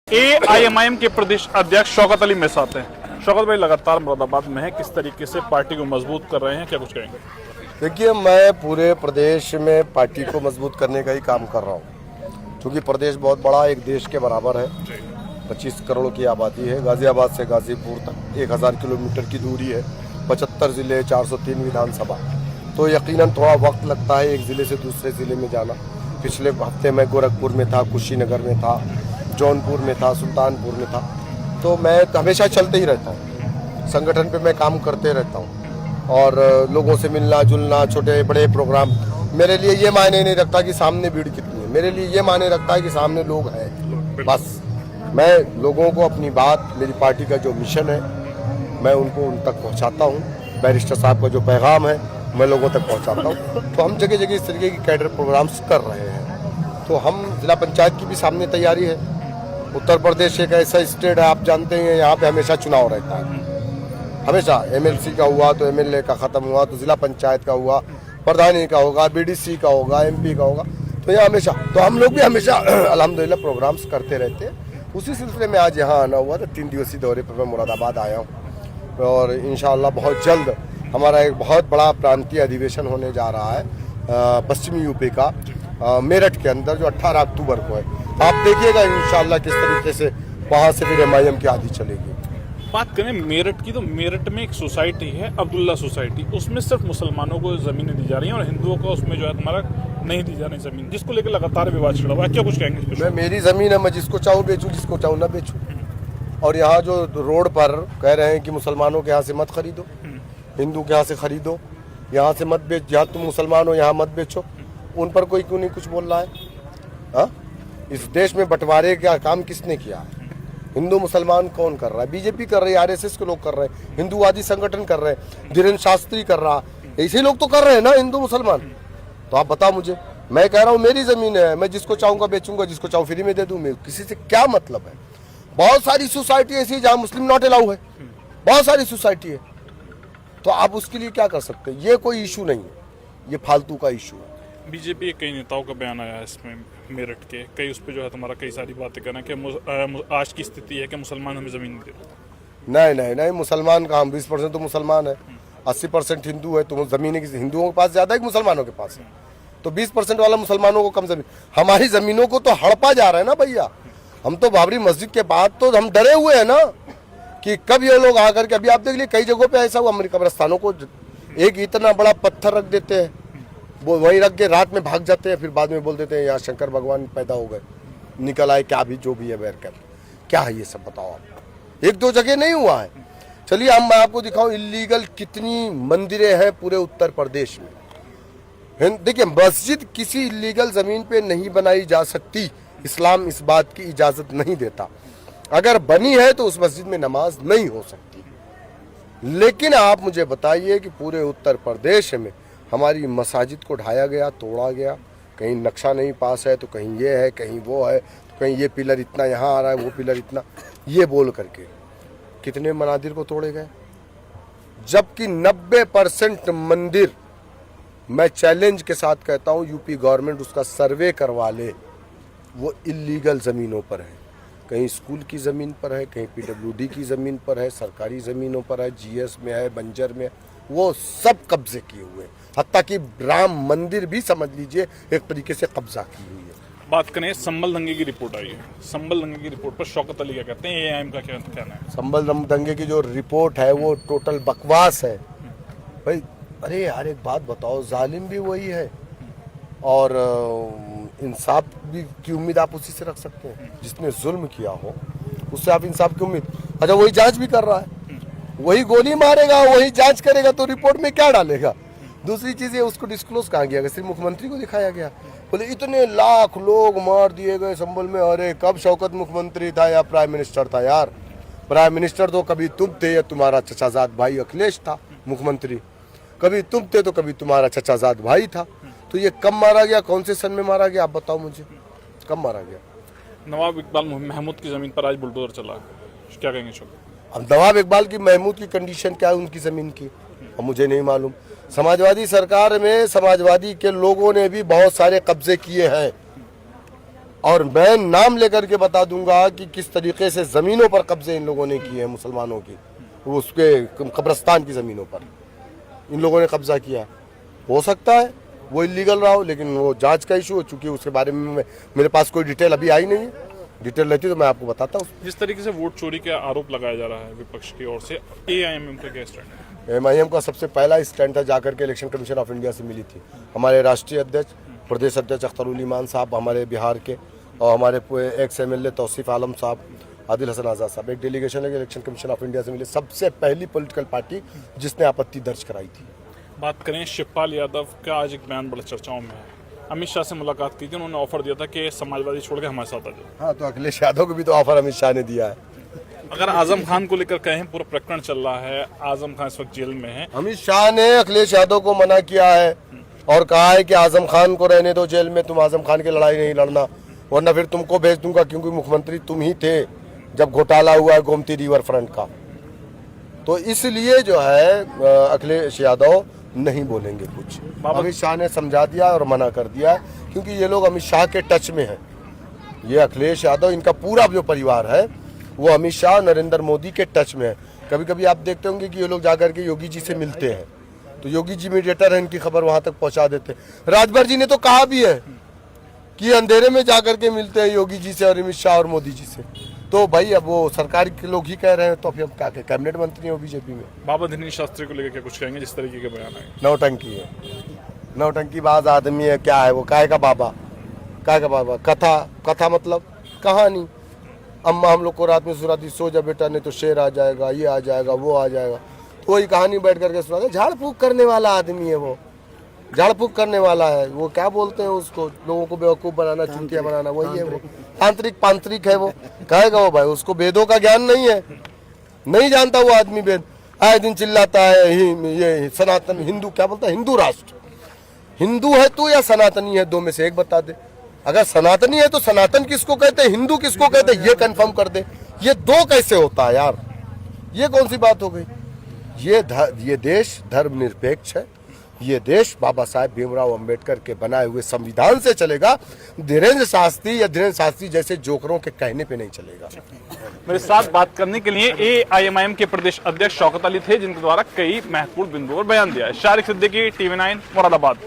AIMIM के प्रदेश अध्यक्ष शौकत अली मेरे साथ हैं। शौकत भाई लगातार मुरादाबाद में है, किस तरीके से पार्टी को मजबूत कर रहे हैं, क्या कुछ कहेंगे? देखिए, मैं पूरे प्रदेश में पार्टी को मजबूत करने का ही काम कर रहा हूँ, क्योंकि प्रदेश बहुत बड़ा एक देश के बराबर है। 25 करोड़ की आबादी है। गाजियाबाद से गाजीपुर तक 1000 किलोमीटर की दूरी है। 75 ज़िले, 403 विधानसभा, तो यकीनन थोड़ा वक्त लगता है एक ज़िले से दूसरे ज़िले में जाना। पिछले हफ्ते मैं गोरखपुर में था, कुशीनगर में था, जौनपुर में था, सुल्तानपुर में था। तो मैं हमेशा चलते ही रहता हूँ, संगठन पे मैं काम करते रहता हूँ और लोगों से मिलना जुलना, छोटे बड़े प्रोग्राम। मेरे लिए ये मायने नहीं रखता कि सामने भीड़ कितनी है, मेरे लिए ये मायने रखता है कि सामने लोग हैं। बस मैं लोगों को अपनी बात, मेरी पार्टी का जो मिशन है, मैं उनको उन तक पहुँचाता हूँ। बैरिस्टर साहब का जो पैगाम है मैं लोगों तक पहुँचाता हूँ। तो हम जगह जगह इस तरीके की कैडर प्रोग्राम्स कर रहे हैं। तो हम जिला पंचायत की भी सामने तैयारी है। उत्तर प्रदेश एक ऐसा स्टेट है, आप जानते हैं, यहाँ पे हमेशा चुनाव रहता है। हमेशा एमएलसी का हुआ तो एमएलए का ख़त्म हुआ तो जिला पंचायत का हुआ, प्रधानी का होगा, बीडीसी का होगा, एमपी का होगा। तो यहाँ हमेशा, तो हम लोग भी हमेशा अल्हम्दुलिल्लाह प्रोग्राम्स करते रहते हैं। उसी सिलसिले में आज यहाँ आना हुआ था। 3 दिवसीय दौरे पर मैं मुरादाबाद आया हूँ और इंशाअल्लाह बहुत जल्द हमारा एक बहुत बड़ा प्रांतीय अधिवेशन होने जा रहा है पश्चिमी यूपी का, मेरठ के अंदर, जो 18 अक्टूबर को है। आप देखिएगा इंशाअल्लाह किस तरीके से वहाँ से फिर एमआईएम की आधी चलेगी। बात करें मेरठ की, तो मेरठ में एक सोसाइटी है अब्दुल्ला सोसाइटी, उसमें सिर्फ मुसलमानों को ज़मीनें दी जा रही हैं और हिंदुओं को उसमें जो है तुम्हारा नहीं दी जा रही ज़मीन, जिसको लेकर लगातार विवाद छिड़ा हुआ है। क्या कुछ कहेंगे? मैं, मेरी ज़मीन है, मैं जिसको चाहूँ बेचूँ, जिसको चाहूँ ना बेचूँ। और यहाँ जो रोड पर कह रहे हैं कि मुसलमानों के यहाँ से मत खरीदो, हिंदू के यहाँ से खरीदो, यहाँ से मत बेच, जहाँ तुम मुसलमान हो यहाँ मत बेचो, उन पर कोई क्यों नहीं कुछ बोल रहा है? हाँ, इस देश में बंटवारे का काम किसने किया है? हिंदू मुसलमान कौन कर रहा है? बीजेपी कर रही है, आरएसएस के लोग कर रहे हैं, हिंदूवादी संगठन कर रहे हैं, धीरेन्द्र शास्त्री कर रहा है, ऐसे लोग तो कर रहे हैं ना हिंदू मुसलमान। तो आप बताओ मुझे, मैं कह रहा हूँ मेरी जमीन है, मैं जिसको चाहूँगा बेचूंगा, जिसको चाहूँ फ्री में दे दूँ। किसी से क्या मतलब है? बहुत सारी सोसाइटी ऐसी है जहाँ मुस्लिम नॉट अलाउ है, बहुत सारी सोसाइटी है। तो आप उसके लिए क्या कर सकते हैं? ये कोई इशू नहीं है, ये फालतू का इशू है। बीजेपी के कई नेताओं का बयान आया है इसमें, मेरठ के कई, उस पर जो है तुम्हारा कई सारी बातें करना कि आज की स्थिति है कि मुसलमान हमें ज़मीन नहीं दे रहे। नहीं नहीं नहीं, मुसलमान का हम 20% तो मुसलमान है, 80% हिंदू है। तो ज़मीनें हिंदुओं के पास ज़्यादा है कि मुसलमानों के पास है? तो 20% वाला मुसलमानों को कम ज़मीन। हमारी ज़मीनों को तो हड़पा जा रहा है ना भैया। हम तो बाबरी मस्जिद के बाद तो हम डरे हुए हैं ना कि कब ये लोग आकर के, अभी आप देख लीजिए कई जगहों पे ऐसा हुआ, हमारे कब्रस्तानों को एक इतना बड़ा पत्थर रख देते हैं, वो वहीं रख के रात में भाग जाते हैं, फिर बाद में बोल देते हैं यहाँ शंकर भगवान पैदा हो गए, निकल आए, क्या भी जो भी है बैर कर। क्या है ये सब, बताओ आप? 1-2 जगह नहीं हुआ है। चलिए हम, मैं आपको दिखाऊं इलीगल कितनी मंदिरें हैं पूरे उत्तर प्रदेश में। देखिए, मस्जिद किसी इलीगल ज़मीन पे नहीं बनाई जा सकती, इस्लाम इस बात की इजाज़त नहीं देता। अगर बनी है तो उस मस्जिद में नमाज नहीं हो सकती। लेकिन आप मुझे बताइए कि पूरे उत्तर प्रदेश में हमारी मसाजिद को ढाया गया, तोड़ा गया, कहीं नक्शा नहीं पास है तो कहीं ये है, कहीं वो है, तो कहीं ये पिलर इतना यहाँ आ रहा है, वो पिलर इतना, ये बोल करके कितने मनादिर को तोड़े गए। जबकि 90% मंदिर, मैं चैलेंज के साथ कहता हूँ, यूपी गवर्नमेंट उसका सर्वे करवा ले, वो इलीगल ज़मीनों पर है। कहीं स्कूल की ज़मीन पर है, कहीं पीडब्ल्यूडी की ज़मीन पर है, सरकारी ज़मीनों पर है, जीएस में है, बंजर में है, वो सब कब्जे किए हुए हैं। हत्ता कि राम मंदिर भी समझ लीजिए एक तरीके से कब्जा की हुई है। बात करें संभल दंगे की रिपोर्ट आई है, संभल दंगे की रिपोर्ट पर शौकत अली क्या कहते हैं, एआईएम का क्या कहना है? संभल दंगे की जो रिपोर्ट है वो टोटल बकवास है भाई। अरे यार, एक बात बताओ, जालिम भी वही है और इंसाफ भी की उम्मीद आप उसी से रख सकते हैं जिसने जुल्म किया हो, उससे आप इंसाफ की उम्मीद। अच्छा, वही जांच भी कर रहा है, वही गोली मारेगा, वही जांच करेगा, तो रिपोर्ट में क्या डालेगा? दूसरी चीज़ ये, उसको डिस्क्लोज कहाँ किया गया? सिर्फ मुख्यमंत्री को दिखाया गया। बोले इतने लाख लोग मार दिए गए संभल में। अरे कब शौकत मुख्यमंत्री था या प्राइम मिनिस्टर था यार? प्राइम मिनिस्टर तो कभी तुम थे या तुम्हारा चचाजाद भाई अखिलेश था मुख्यमंत्री, कभी तुम थे तो कभी तुम्हारा चचाजाद भाई था। तो ये कब मारा गया, कौन से सन में मारा गया, आप बताओ मुझे, कब मारा गया? नवाब इकबाल महमूद की ज़मीन पर आज बुलडोजर चला, क्या कहेंगे शौकत? अब नवाब इकबाल की, महमूद की कंडीशन क्या है उनकी ज़मीन की, अब मुझे नहीं मालूम। समाजवादी सरकार में समाजवादी के लोगों ने भी बहुत सारे कब्जे किए हैं, और मैं नाम लेकर के बता दूंगा कि किस तरीके से जमीनों पर कब्जे इन लोगों ने किए हैं, मुसलमानों की, उसके कब्रिस्तान की जमीनों पर इन लोगों ने कब्जा किया। हो सकता है वो इलीगल रहा हो, लेकिन वो जांच का इशू है, चूंकि उसके बारे में मेरे पास कोई डिटेल अभी आई नहीं है। डिटेल रहती तो मैं आपको बताता हूँ। जिस तरीके से वोट चोरी का आरोप लगाया जा रहा है विपक्ष की ओर से, एआईएमएम का क्या स्टैंड है? MIM का सबसे पहला स्टैंड था, जाकर के इलेक्शन कमीशन ऑफ इंडिया से मिली थी। हमारे राष्ट्रीय अध्यक्ष, प्रदेश अध्यक्ष अख्तरुल ईमान साहब हमारे बिहार के, और हमारे एक्स MLA तौसीफ आलम साहब, आदिल हसन आज़ाद साहब, एक डेलीगेशन है इलेक्शन कमीशन ऑफ इंडिया से मिले। सबसे पहली पॉलिटिकल पार्टी जिसने आपत्ति दर्ज कराई थी। बात करें शिवपाल यादव का, आज एक बयान बड़ा चर्चाओं में है। अमित शाह से मुलाकात की थी, उन्होंने ऑफर दिया था कि समाजवादी छोड़ के हमारे साथ आ जाओ। हाँ, तो अखिलेश यादव को भी तो ऑफर अमित शाह ने दिया है। अगर आजम खान को लेकर कहें, पूरा प्रकरण चल रहा है, आजम खान इस वक्त जेल में है। अमित शाह ने अखिलेश यादव को मना किया है और कहा है कि आजम खान को रहने दो जेल में, तुम आजम खान की लड़ाई नहीं लड़ना, वरना फिर तुमको भेज दूंगा, क्योंकि मुख्यमंत्री तुम ही थे जब घोटाला हुआ है गोमती रिवर फ्रंट का। तो इसलिए जो है अखिलेश यादव नहीं बोलेंगे कुछ। अमित शाह ने समझा दिया और मना कर दिया, क्योंकि ये लोग अमित शाह के टच में हैं। ये अखिलेश यादव, इनका पूरा जो परिवार है वो अमित शाह, नरेंद्र मोदी के टच में है। कभी कभी आप देखते होंगे कि ये लोग जाकर के योगी जी से मिलते हैं, तो योगी जी मीडिएटर है, इनकी खबर वहां तक पहुंचा देते हैं। राजभर जी ने तो कहा भी है कि अंधेरे में जाकर के मिलते हैं योगी जी से और अमित शाह और मोदी जी से। तो भाई अब वो सरकार के लोग ही कह रहे हैं, तो फिर हम क्या कहें, कैबिनेट मंत्री हो बीजेपी में। बाबा दिनेश शास्त्री को लेकर क्या कुछ कहेंगे, जिस तरीके के बयान आए? नौटंकी है, नौटंकीबाज आदमी है। क्या है वो, काय का बाबा, काय का बाबा। कथा मतलब कहानी। अम्मा हम लोग को रात में सुनाती, सो जा बेटा नहीं तो शेर आ जाएगा, ये आ जाएगा, वो आ जाएगा। तो वही कहानी बैठ करके सुनाते। झाड़ फूक करने वाला आदमी है वो, झाड़ फूक करने वाला है वो। क्या बोलते हैं उसको, लोगों को बेवकूफ बनाना, चुनतिया बनाना, वही है वो। तांत्रिक है वो। कहेगा वो भाई, उसको वेदों का ज्ञान नहीं है, नहीं जानता वो आदमी वेद। आए दिन चिल्लाता है ये सनातन हिंदू, क्या बोलता है, हिंदू राष्ट्र। हिंदू है तू या सनातनी है, दो में से एक बता दे। अगर सनातनी है तो सनातन किसको कहते हैं, हिंदू किसको कहते हैं, ये कंफर्म कर दे। ये दो कैसे होता है यार, ये कौन सी बात हो गई। ये देश धर्मनिरपेक्ष है। ये देश बाबा साहेब भीमराव अंबेडकर के बनाए हुए संविधान से चलेगा। धीरेन्द्र शास्त्री जैसे जोकरों के कहने पे नहीं चलेगा। मेरे साथ बात करने के लिए एआईएमआईएम के प्रदेश अध्यक्ष शौकत अली थे, जिनके द्वारा कई महत्वपूर्ण बिंदुओं पर बयान दिया है। शारिक सिद्दीकी, TV9, मुरादाबाद।